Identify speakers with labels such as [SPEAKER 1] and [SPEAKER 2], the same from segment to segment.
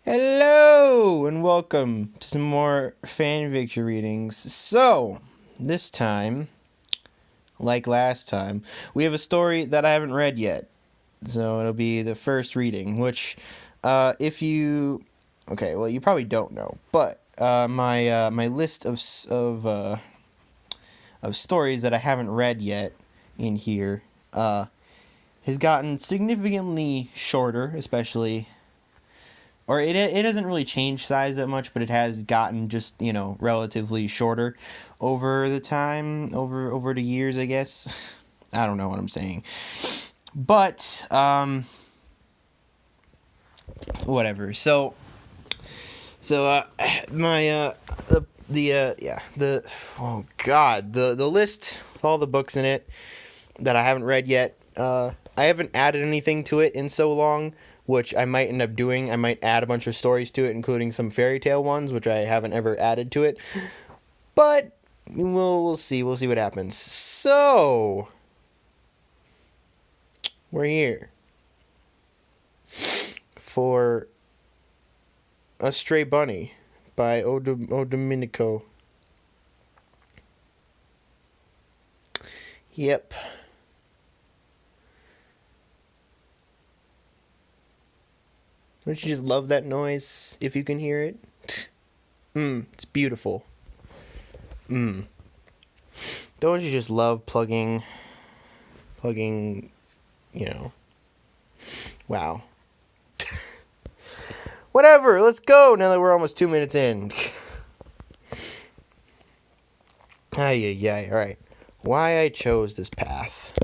[SPEAKER 1] Hello and welcome to some more fanfiction readings. So, this time, like last time, we have a story that I haven't read yet. So it'll be the first reading, which, if you, okay, well you probably don't know, but my list of stories that I haven't read yet in here has gotten significantly shorter, especially. Or it doesn't really change size that much, but it has gotten just, relatively shorter over the time, over the years, I guess. I don't know what I'm saying. But, whatever. Oh God, the list with all the books in it that I haven't read yet, I haven't added anything to it in so long, which I might end up doing. I might add a bunch of stories to it, including some fairy tale ones, which I haven't ever added to it. But we'll see. We'll see what happens. So we're here for A Stray Bunny by Odominico. Yep. Don't you just love that noise if you can hear it? It's beautiful. Don't you just love plugging, wow. Whatever, let's go now that we're almost 2 minutes in. Alright. Why I chose this path.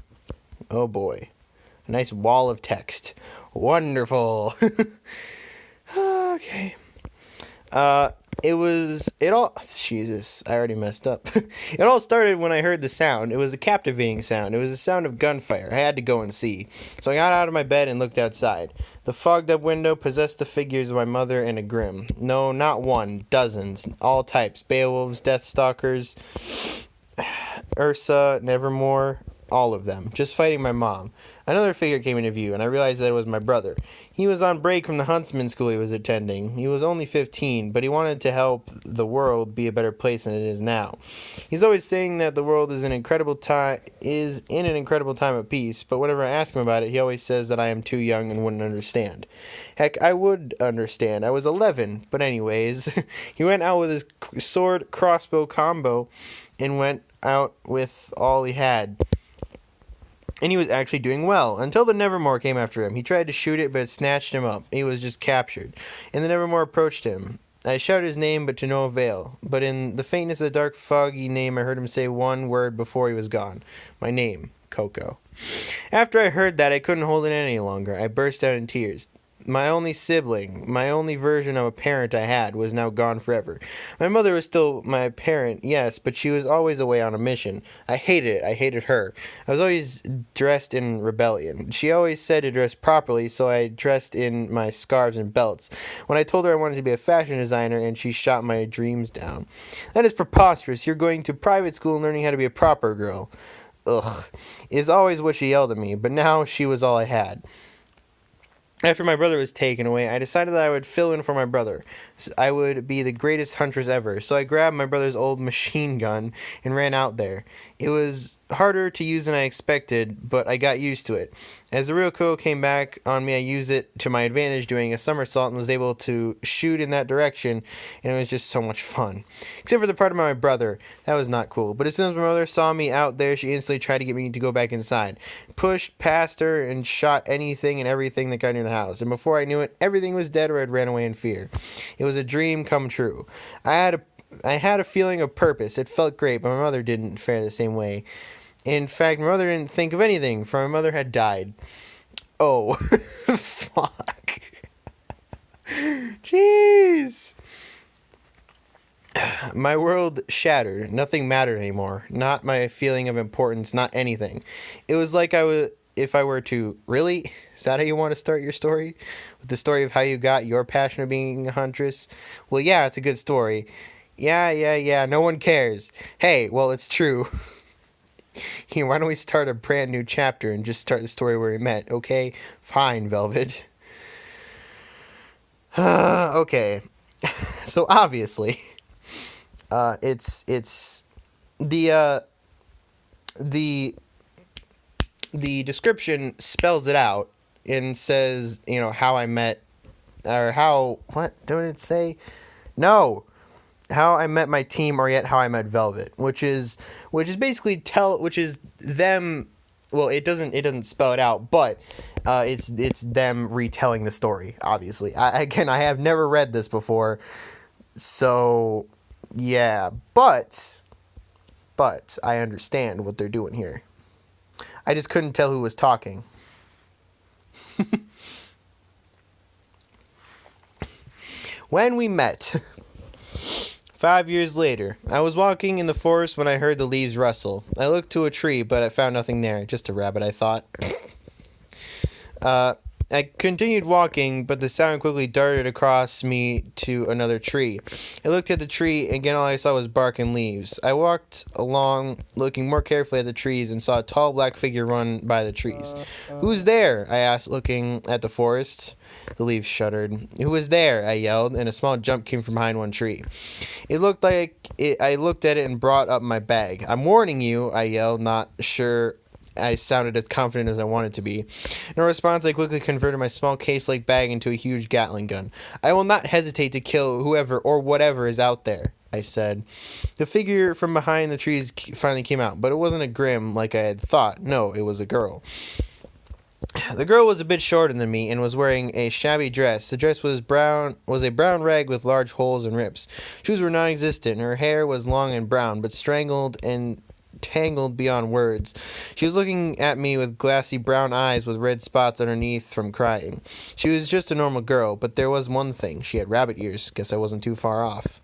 [SPEAKER 1] Oh boy. A nice wall of text. Wonderful. Okay. Jesus, I already messed up. It all started when I heard the sound. It was a captivating sound. It was the sound of gunfire. I had to go and see. So I got out of my bed and looked outside. The fogged up window possessed the figures of my mother and a Grimm. No, not one. Dozens. All types. Beowulfs, Deathstalkers, Ursa, Nevermore. All of them. Just fighting my mom. Another figure came into view, and I realized that it was my brother. He was on break from the huntsman school he was attending. He was only 15, but he wanted to help the world be a better place than it is now. He's always saying that the world is in an incredible time of peace, but whenever I ask him about it, he always says that I am too young and wouldn't understand. Heck, I would understand. I was 11, but anyways, he went out with his sword crossbow combo and went out with all he had. And he was actually doing well, until the Nevermore came after him. He tried to shoot it, but it snatched him up. He was just captured. And the Nevermore approached him. I shouted his name, but to no avail. But in the faintness of the dark, foggy name, I heard him say one word before he was gone. My name, Coco. After I heard that, I couldn't hold it any longer. I burst out in tears. My only sibling, my only version of a parent I had, was now gone forever. My mother was still my parent, yes, but she was always away on a mission. I hated it. I hated her. I was always dressed in rebellion. She always said to dress properly, so I dressed in my scarves and belts. When I told her I wanted to be a fashion designer, and she shot my dreams down. That is preposterous. You're going to private school and learning how to be a proper girl. Ugh, is always what she yelled at me, but now she was all I had. After my brother was taken away, I decided that I would fill in for my brother. I would be the greatest huntress ever, so I grabbed my brother's old machine gun and ran out there. It was harder to use than I expected, but I got used to it. As the real Coco came back on me, I used it to my advantage, doing a somersault, and was able to shoot in that direction, and it was just so much fun. Except for the part about my brother. That was not cool. But as soon as my mother saw me out there, she instantly tried to get me to go back inside. Pushed past her and shot anything and everything that got near the house. And before I knew it, everything was dead or I'd ran away in fear. It was a dream come true. I had a feeling of purpose. It felt great, but my mother didn't fare the same way. In fact, my mother didn't think of anything, for my mother had died. Oh, fuck. Jeez. My world shattered. Nothing mattered anymore. Not my feeling of importance, not anything. It was like if I were to, really? Is that how you want to start your story? With the story of how you got your passion of being a huntress? Well, yeah, it's a good story. Yeah, no one cares. Hey, well, it's true. Here, why don't we start a brand new chapter and just start the story where we met, okay? Fine, Velvet. Okay, so obviously, it's the the the description spells it out and says, how I met, or how, what did it say? No, how I met my team, or yet how I met Velvet, which is basically which is them. Well, it doesn't spell it out, but it's them retelling the story. Obviously, I have never read this before, so yeah, but I understand what they're doing here. I just couldn't tell who was talking. When we met. 5 years later, I was walking in the forest when I heard the leaves rustle. I looked to a tree, but I found nothing there. Just a rabbit, I thought. I continued walking, but the sound quickly darted across me to another tree. I looked at the tree, and again all I saw was bark and leaves. I walked along, looking more carefully at the trees, and saw a tall black figure run by the trees. "Who's there?" I asked, looking at the forest. The leaves shuddered. "Who was there?" I yelled, and a small jump came from behind one tree. It looked like it. I looked at it and brought up my bag. "I'm warning you," I yelled, not sure I sounded as confident as I wanted to be. In response, I quickly converted my small case-like bag into a huge Gatling gun. "I will not hesitate to kill whoever or whatever is out there," I said. The figure from behind the trees finally came out, but it wasn't a grim like I had thought. No, it was a girl. The girl was a bit shorter than me and was wearing a shabby dress. The dress was a brown rag with large holes and rips. Shoes were non-existent. Her hair was long and brown, but strangled and tangled beyond words. She was looking at me with glassy brown eyes with red spots underneath from crying. She was just a normal girl, but there was one thing. She had rabbit ears. Guess I wasn't too far off.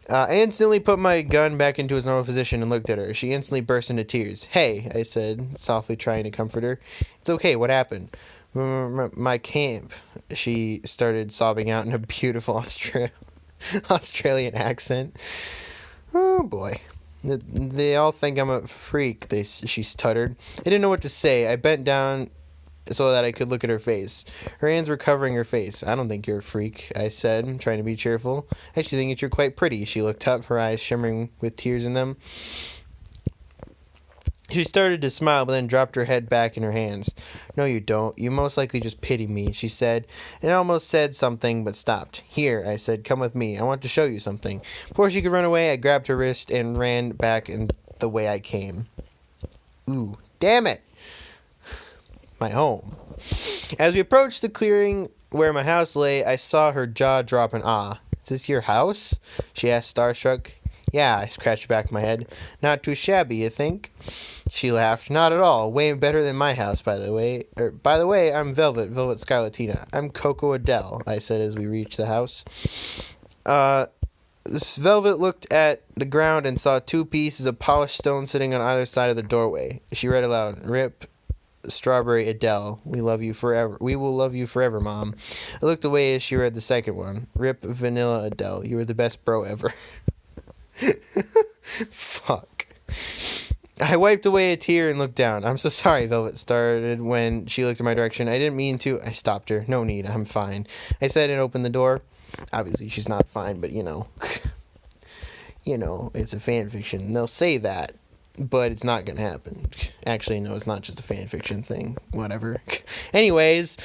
[SPEAKER 1] I instantly put my gun back into its normal position and looked at her. She instantly burst into tears. "Hey," I said, softly trying to comfort her. "It's okay. What happened?" My camp," she started sobbing out in a beautiful Australian accent. "Oh, boy. They all think I'm a freak," she stuttered. I didn't know what to say. I bent down so that I could look at her face. Her hands were covering her face. "I don't think you're a freak," I said, trying to be cheerful. "I actually think that you're quite pretty." She looked up, her eyes shimmering with tears in them. She started to smile, but then dropped her head back in her hands. "No, you don't. You most likely just pity me," she said, and almost said something, but stopped. "Here," I said, "come with me. I want to show you something." Before she could run away, I grabbed her wrist and ran back in the way I came. Ooh, damn it! My home. As we approached the clearing where my house lay, I saw her jaw drop in awe. "Is this your house?" she asked, starstruck. "Yeah," I scratched back my head. "Not too shabby, you think?" She laughed. "Not at all. Way better than my house, by the way. By the way, I'm Velvet Scarlatina. I'm Coco Adele," I said as we reached the house. Velvet looked at the ground and saw 2 pieces of polished stone sitting on either side of the doorway. She read aloud, "Rip Strawberry Adele. We love you forever. We will love you forever, Mom." I looked away as she read the second one. "Rip Vanilla Adele. You were the best bro ever." Fuck. I wiped away a tear and looked down. "I'm so sorry," Velvet started when she looked in my direction. "I didn't mean to." I stopped her. "No need. I'm fine," I said and opened the door. Obviously, she's not fine, but it's a fan fiction. They'll say that, but it's not gonna happen. Actually, no, it's not just a fan fiction thing. Whatever. Anyways,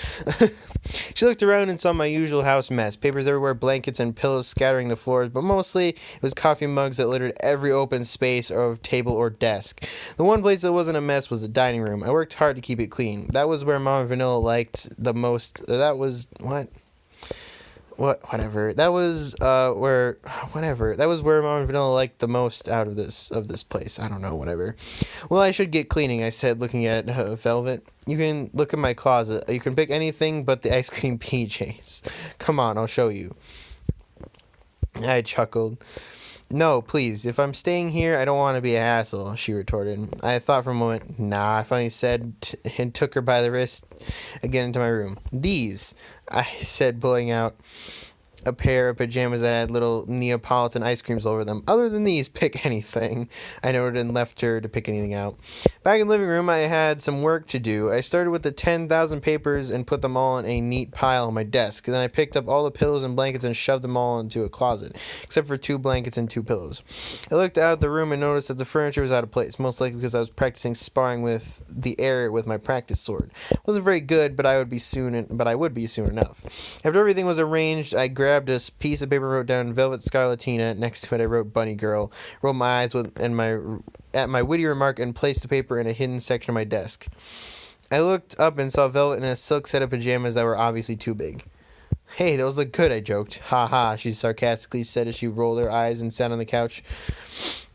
[SPEAKER 1] she looked around and saw my usual house mess. Papers everywhere, blankets and pillows scattering the floors, but mostly it was coffee mugs that littered every open space of table or desk. The one place that wasn't a mess was the dining room. I worked hard to keep it clean. That was where Mama Vanilla liked the most. That was whatever. That was where Mom and Vanilla liked the most out of this place. I don't know, whatever. "Well, I should get cleaning," I said, looking at Velvet. "You can look in my closet. You can pick anything but the ice cream PJs. Come on, I'll show you." I chuckled. "No, please. If I'm staying here, I don't want to be a hassle," she retorted. I thought for a moment. "Nah," I finally said, and took her by the wrist again into my room. "These," I said, pulling out a pair of pajamas that had little Neapolitan ice creams over them. Other than these, pick anything. I noted and left her to pick anything out. Back in the living room, I had some work to do. I started with the 10,000 papers and put them all in a neat pile on my desk. Then I picked up all the pillows and blankets and shoved them all into a closet, except for 2 blankets and 2 pillows. I looked out the room and noticed that the furniture was out of place, most likely because I was practicing sparring with the air with my practice sword. It wasn't very good, but I would be soon enough. After everything was arranged, I grabbed a piece of paper, wrote down Velvet Scarlatina. Next to it, I wrote Bunny Girl. Rolled my eyes at my witty remark and placed the paper in a hidden section of my desk. I looked up and saw Velvet in a silk set of pajamas that were obviously too big. Hey, those look good, I joked. Ha ha, she sarcastically said as she rolled her eyes and sat on the couch.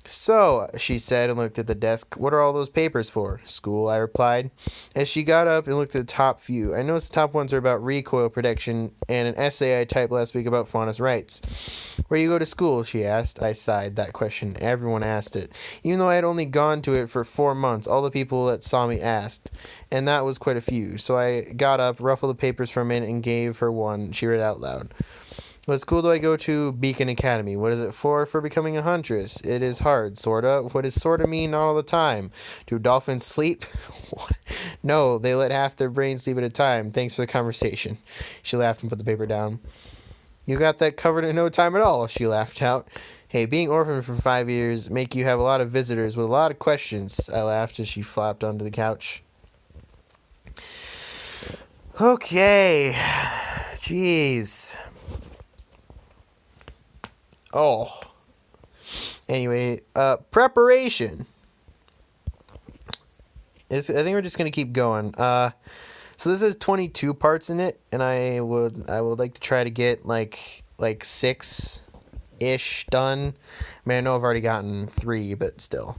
[SPEAKER 1] So, she said and looked at the desk, what are all those papers for? School, I replied. As she got up and looked at the top few, I noticed the top ones are about recoil protection and an essay I typed last week about faunus rights. Where do you go to school? She asked. I sighed. That question, everyone asked it. Even though I had only gone to it for 4 months, all the people that saw me asked. And that was quite a few. So I got up, ruffled the papers for a minute, and gave her one. She read out loud. What school do I go to? Beacon Academy. What is it for? For becoming a huntress. It is hard, sorta. What does sorta mean? Not all the time. Do dolphins sleep? What? No, they let half their brain sleep at a time. Thanks for the conversation. She laughed and put the paper down. You got that covered in no time at all, she laughed out. Hey, being orphaned for 5 years make you have a lot of visitors with a lot of questions, I laughed as she flopped onto the couch. Okay. Jeez. Oh. Anyway, preparation. I think we're just gonna keep going. So this has 22 parts in it, and I would like to try to get like 6-ish done. I mean, I know I've already gotten 3, but still.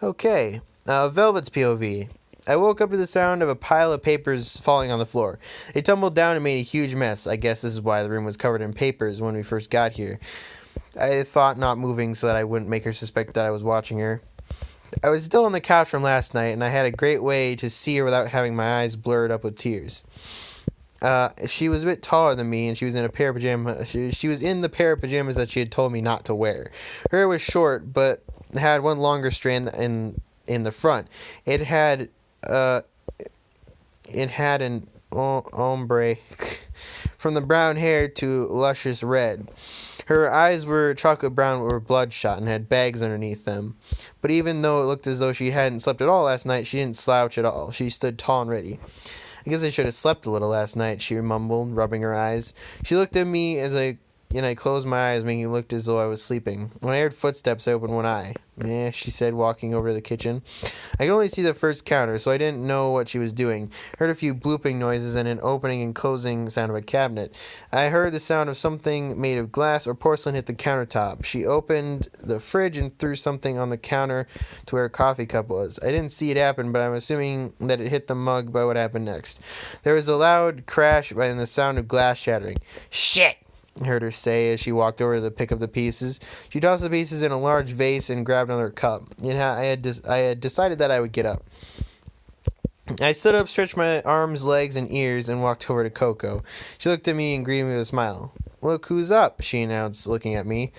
[SPEAKER 1] Okay. Velvet's POV. I woke up to the sound of a pile of papers falling on the floor. They tumbled down and made a huge mess. I guess this is why the room was covered in papers when we first got here. I thought not moving so that I wouldn't make her suspect that I was watching her. I was still on the couch from last night, and I had a great way to see her without having my eyes blurred up with tears. She was a bit taller than me, and she was in a pair of pajamas. She was in the pair of pajamas that she had told me not to wear. Her hair was short, but had one longer strand in the front. It had an ombre from the brown hair to luscious red. Her eyes were chocolate brown or bloodshot and had bags underneath them. But even though it looked as though she hadn't slept at all last night, she didn't slouch at all. She stood tall and ready. I guess I should have slept a little last night, she mumbled, rubbing her eyes. She looked at me as I closed my eyes, making it look as though I was sleeping. When I heard footsteps, I opened one eye. "Eh," she said, walking over to the kitchen. I could only see the first counter, so I didn't know what she was doing. Heard a few blooping noises and an opening and closing sound of a cabinet. I heard the sound of something made of glass or porcelain hit the countertop. She opened the fridge and threw something on the counter to where a coffee cup was. I didn't see it happen, but I'm assuming that it hit the mug by what happened next. There was a loud crash and the sound of glass shattering. "Shit!" I heard her say as she walked over to pick up the pieces. She tossed the pieces in a large vase and grabbed another cup. I had decided that I would get up. I stood up, stretched my arms, legs, and ears, and walked over to Coco. She looked at me and greeted me with a smile. "Look who's up," she announced, looking at me.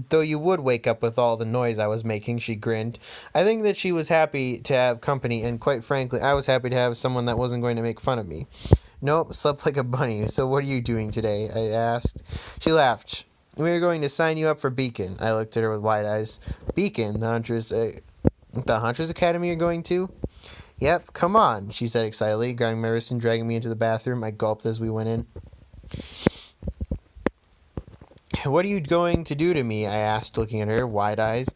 [SPEAKER 1] Though you would wake up with all the noise I was making, she grinned. I think that she was happy to have company, and quite frankly, I was happy to have someone that wasn't going to make fun of me. "Nope, slept like a bunny. So what are you doing today?" I asked. She laughed. "We are going to sign you up for Beacon." I looked at her with wide eyes. "Beacon? The Huntress Academy you're going to?" "Yep, come on," she said excitedly, grabbing my wrist and dragging me into the bathroom. I gulped as we went in. "What are you going to do to me?" I asked, looking at her, wide eyes.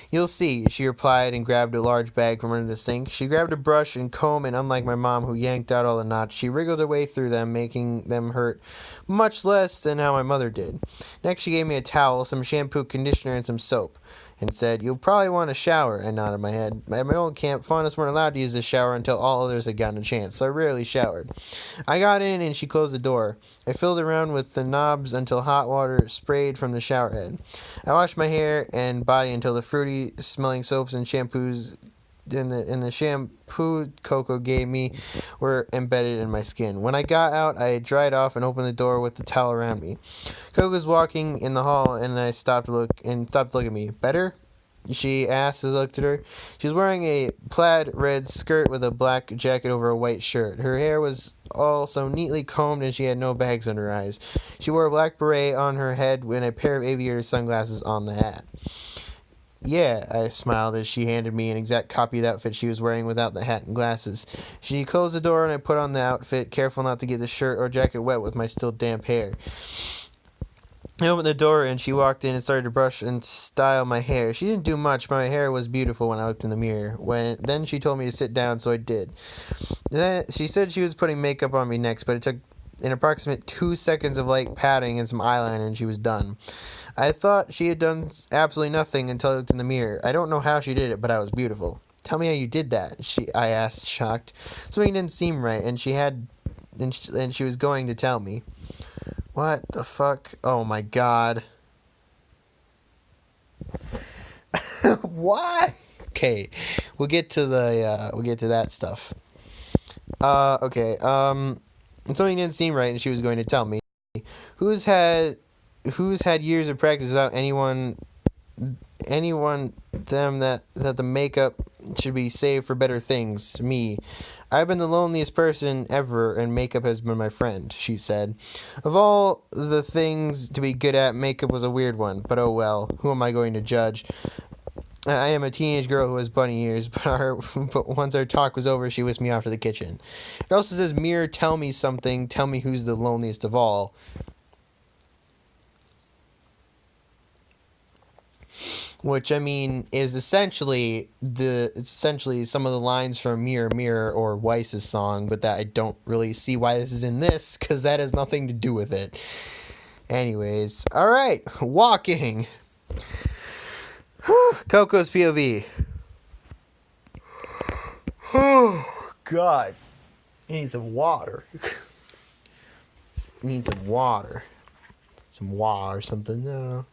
[SPEAKER 1] "You'll see," she replied, and grabbed a large bag from under the sink. She grabbed a brush and comb, and unlike my mom, who yanked out all the knots, she wriggled her way through them, making them hurt much less than how my mother did. Next, she gave me a towel, some shampoo, conditioner, and some soap, and said, "You'll probably want a shower." I nodded my head. At my old camp, faunus weren't allowed to use the shower until all others had gotten a chance, so I rarely showered. I got in, and she closed the door. I filled around with the knobs until hot water sprayed from the shower head. I washed my hair and body until the fruity-smelling soaps and shampoos the shampoo Coco gave me were embedded in my skin. When I got out, I dried off and opened the door with the towel around me. Coco was walking in the hall, and I stopped to look at me. Better? She asked as I looked at her. She was wearing a plaid red skirt with a black jacket over a white shirt. Her hair was all so neatly combed, and she had no bags under her eyes. She wore a black beret on her head and a pair of aviator sunglasses on the hat. Yeah, I smiled as she handed me an exact copy of the outfit she was wearing without the hat and glasses. She closed the door and I put on the outfit, careful not to get the shirt or jacket wet with my still damp hair. I opened the door and she walked in and started to brush and style my hair. She didn't do much, but my hair was beautiful when I looked in the mirror. Then she told me to sit down, so I did. Then she said she was putting makeup on me next, but it took an approximate 2 seconds of light patting and some eyeliner and she was done. I thought she had done absolutely nothing until I looked in the mirror. I don't know how she did it, but I was beautiful. Tell me how you did that, I asked, shocked. Something didn't seem right, and she was going to tell me. What the fuck? Oh my god. Why? Okay, we'll get to that stuff. Okay. Something didn't seem right, and she was going to tell me. Who's had years of practice without anyone them that the makeup should be saved for better things? Me. I've been the loneliest person ever, and makeup has been my friend, she said. Of all the things to be good at, makeup was a weird one, but oh well, who am I going to judge? I am a teenage girl who has bunny ears, but once our talk was over, she whisked me off to the kitchen. It also says, mirror, tell me something, tell me who's the loneliest of all. Which, I mean, is essentially some of the lines from Mirror Mirror or Weiss's song, but that I don't really see why this is in this, because that has nothing to do with it. Anyways, alright, walking. Coco's POV. Oh, God. I need some water. Some water or something, I don't know.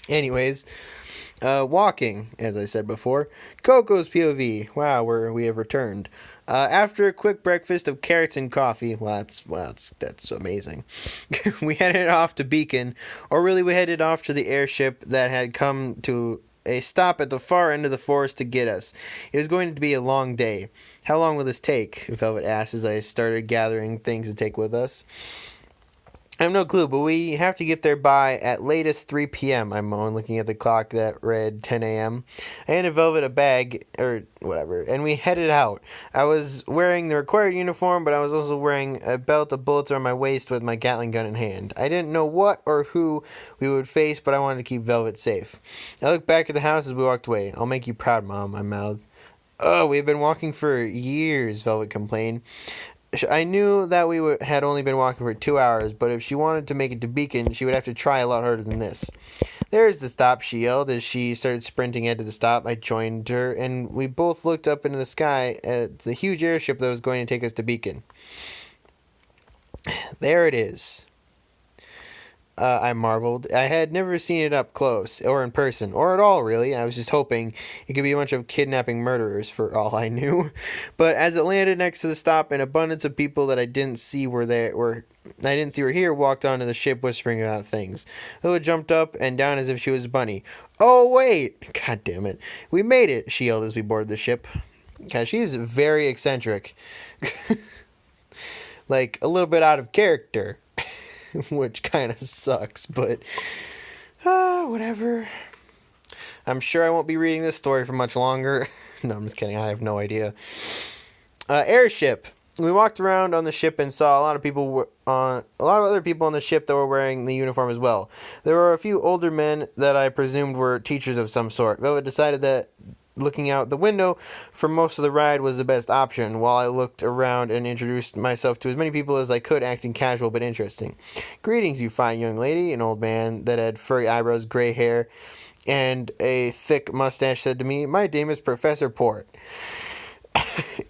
[SPEAKER 1] Anyways, walking, as I said before. Coco's POV. Wow, we have returned. After a quick breakfast of carrots and coffee, that's amazing. We headed off to Beacon, or really we headed off to the airship that had come to a stop at the far end of the forest to get us. It was going to be a long day. How long will this take? Velvet asked as I started gathering things to take with us. I have no clue, but we have to get there by at latest 3 p.m. I moaned, looking at the clock that read 10 a.m. I handed Velvet a bag, or whatever, and we headed out. I was wearing the required uniform, but I was also wearing a belt of bullets around my waist with my Gatling gun in hand. I didn't know what or who we would face, but I wanted to keep Velvet safe. I looked back at the house as we walked away. I'll make you proud, Mom, I mouthed. Oh, we've been walking for years, Velvet complained. I knew that we had only been walking for 2 hours, but if she wanted to make it to Beacon, she would have to try a lot harder than this. There's the stop, she yelled as she started sprinting ahead to the stop. I joined her, and we both looked up into the sky at the huge airship that was going to take us to Beacon. There it is. I marveled. I had never seen it up close, or in person, or at all, really. I was just hoping it could be a bunch of kidnapping murderers, for all I knew. But as it landed next to the stop, an abundance of people that I didn't see were here walked onto the ship whispering about things. Lila jumped up and down as if she was a bunny. Oh, wait! God damn it. We made it, she yelled as we boarded the ship. God, she's very eccentric. Like, a little bit out of character. Which kind of sucks, but whatever. I'm sure I won't be reading this story for much longer. No, I'm just kidding. I have no idea. Airship. We walked around on the ship and saw a lot of other people on the ship that were wearing the uniform as well. There were a few older men that I presumed were teachers of some sort. Velvet decided that looking out the window for most of the ride was the best option, while I looked around and introduced myself to as many people as I could, acting casual but interesting. Greetings, you fine young lady, an old man that had furry eyebrows, gray hair, and a thick mustache said to me. My name is Professor Port.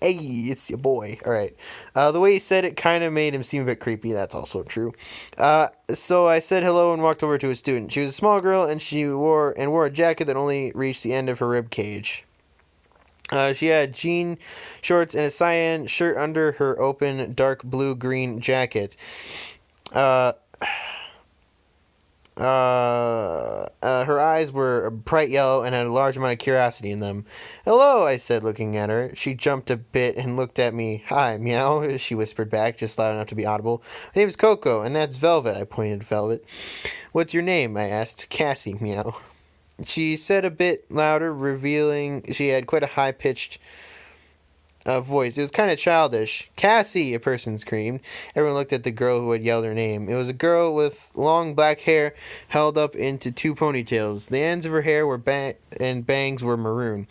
[SPEAKER 1] Hey, it's your boy. All right. The way he said it kind of made him seem a bit creepy. That's also true. So I said hello and walked over to a student. She was a small girl, and she wore a jacket that only reached the end of her rib cage. She had jean shorts and a cyan shirt under her open dark blue-green jacket. Her eyes were bright yellow and had a large amount of curiosity in them. "Hello," I said, looking at her. She jumped a bit and looked at me. "Hi, meow," she whispered back, just loud enough to be audible. "My name's Coco, and that's Velvet," I pointed at Velvet. "What's your name?" I asked. "Cassie," meow. She said a bit louder, revealing she had quite a high-pitched voice. It was kind of childish. "Cassie!" a person screamed. Everyone looked at the girl who had yelled her name. It was a girl with long black hair held up into two ponytails. The ends of her hair were and bangs were maroon.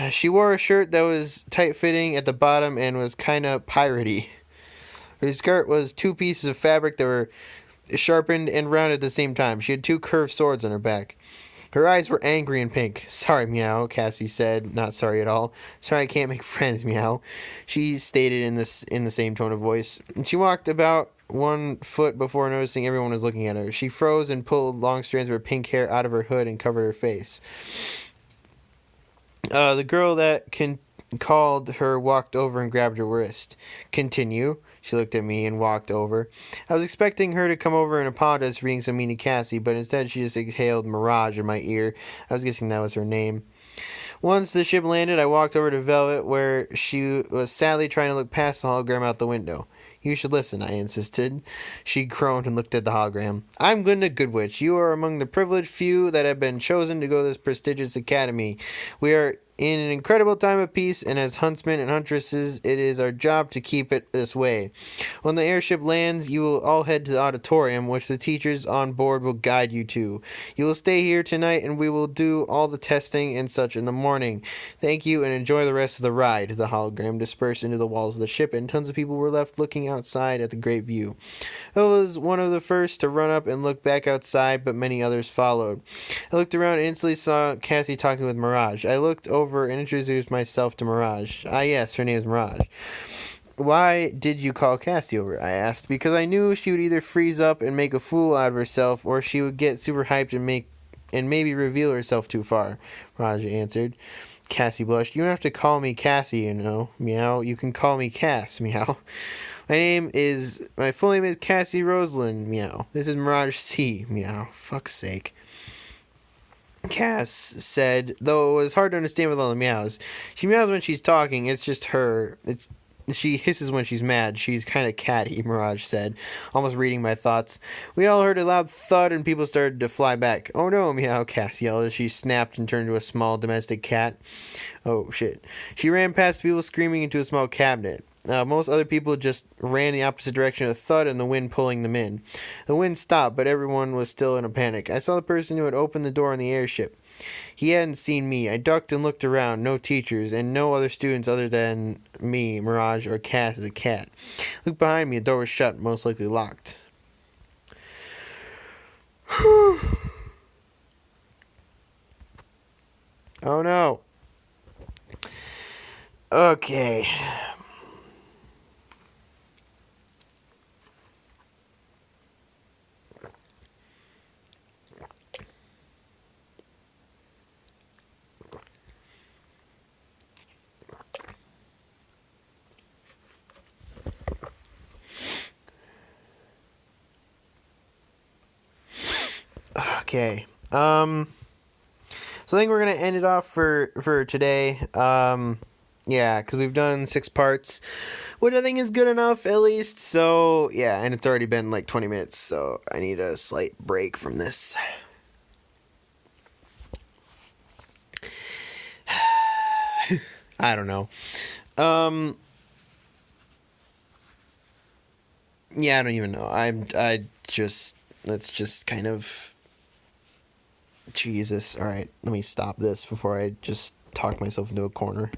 [SPEAKER 1] She wore a shirt that was tight-fitting at the bottom and was kind of piratey. Her skirt was two pieces of fabric that were sharpened and rounded at the same time. She had two curved swords on her back. Her eyes were angry and pink. "Sorry, meow," Cassie said. "Not sorry at all. Sorry I can't make friends, meow," she stated in the same tone of voice. She walked about 1 foot before noticing everyone was looking at her. She froze and pulled long strands of her pink hair out of her hood and covered her face. The girl that called her walked over and grabbed her wrist. "Continue." She looked at me and walked over. I was expecting her to come over and apologize for being so mean to Cassie, but instead she just exhaled Mirage in my ear. I was guessing that was her name. Once the ship landed, I walked over to Velvet, where she was sadly trying to look past the hologram out the window. "You should listen," I insisted. She groaned and looked at the hologram. "I'm Glinda Goodwitch. You are among the privileged few that have been chosen to go to this prestigious academy. We are in an incredible time of peace, and as huntsmen and huntresses, it is our job to keep it this way. When the airship lands, you will all head to the auditorium, which the teachers on board will guide you to. You will stay here tonight, and we will do all the testing and such in the morning. Thank you, and enjoy the rest of the ride." The hologram dispersed into the walls of the ship, and tons of people were left looking outside at the great view. I was one of the first to run up and look back outside, but many others followed. I looked around and instantly saw Cassie talking with Mirage. I looked over and introduced myself to Mirage. "Ah, yes, her name is Mirage." "Why did you call Cassie over?" I asked. "Because I knew she would either freeze up and make a fool out of herself, or she would get super hyped and maybe reveal herself too far," Mirage answered. Cassie blushed. "You don't have to call me Cassie, you know, meow. You can call me Cass, meow. My full name is Cassie Rosalind, meow. This is Mirage C, meow. Fuck's sake." Cass said, though it was hard to understand with all the meows. "She meows when she's talking. It's just her. She hisses when she's mad. She's kind of catty," Mirage said, almost reading my thoughts. We all heard a loud thud and people started to fly back. "Oh no, meow," Cass yelled as she snapped and turned into a small domestic cat. Oh shit. She ran past people screaming into a small cabinet. Most other people just ran the opposite direction of the thud and the wind pulling them in. The wind stopped, but everyone was still in a panic. I saw the person who had opened the door on the airship. He hadn't seen me. I ducked and looked around. No teachers, and no other students other than me, Mirage, or Cass as a cat. Looked behind me. The door was shut, most likely locked. Oh no. Okay. Okay. So I think we're gonna end it off for today. Yeah, because we've done 6 parts, which I think is good enough at least. So yeah, and it's already been like 20 minutes, so I need a slight break from this. I don't know. Yeah, I don't even know. Let's just kind of. Jesus. All right, let me stop this before I just talk myself into a corner.